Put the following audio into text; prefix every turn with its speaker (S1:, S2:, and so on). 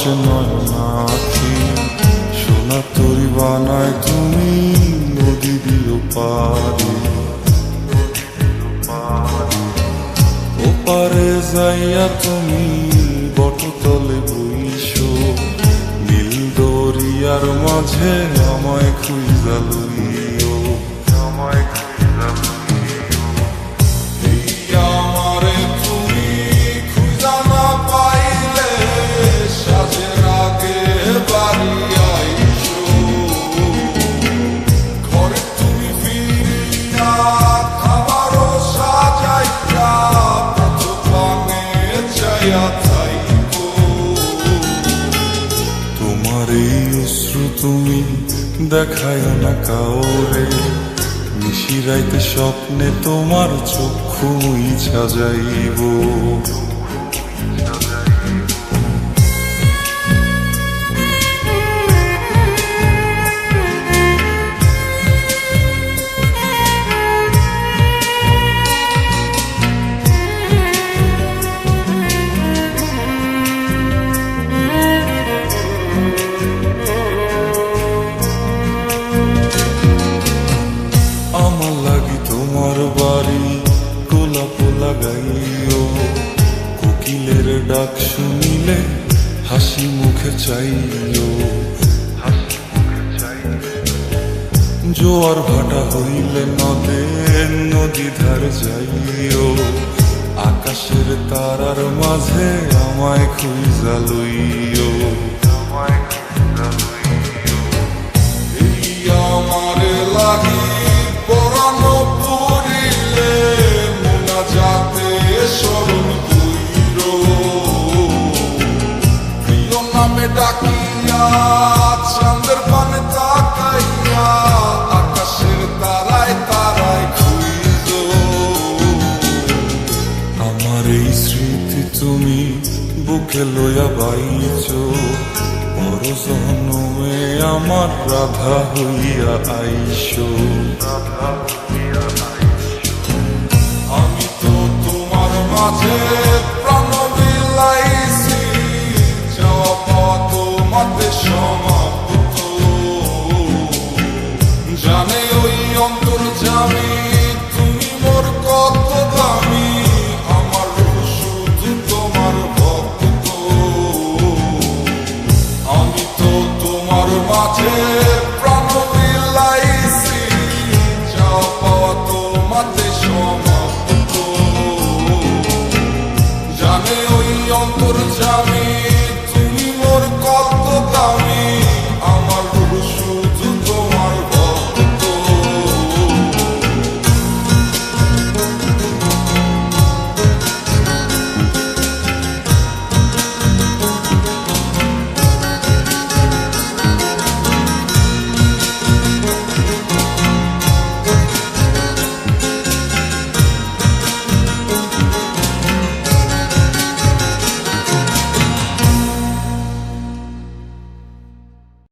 S1: ভাসে নয়নাখি, সোনা তরি বানায় তুমি নদী দিও পারি। ওপারে যাইয়া তুমি বটতলে বইসো, নীল দরিয়ার মাঝে আমায় খুঁজা লইও, আমায় খুঁজা লইও। এই আমারে তুমি খুঁজা না পাইলে সাজের আগে বাড়ি আইসো, ঘরে তুমি ফিরিয়া খাবারও সাজাইয়া পথ পানে যাইয়া থাইকো। তোমার এই অশ্রু তুমি দেখায় না কাউরে, নিশিরাইতে স্বপ্নে তোমার চক্ষু মুইছা যাইব। আমার লাগি তোমার বাড়ি গোলাপ লাগাইও, কোকিলের ডাক শুনিলে হাসি মুখে চাইও। জোয়ার ভাটা হইলে নদে নদী ধার যাইও, আকাশের তারার মাঝে আমায় খুঁজা লইও, আমায় খুঁজা লইও। এই আমারে লাগি পরানো পড়িলে মুনাজাতে স্মরণ কইরো, প্রিয় নামে ডাকিয়া চাঁদের পানে তাকাইয়া আকাশের তারায় তারায় খুঁজো। আমার এই স্মৃতি তুমি বুকে লইয়া বাইছো, বড় জনমে আমার রাধা হইয়া আইসো। আমি তো তোমার মাঝে প্রাণ বিলাইছি, যাওয়া পথ মাতে সমাপ্ত, জানে ওই অন্তর্যামী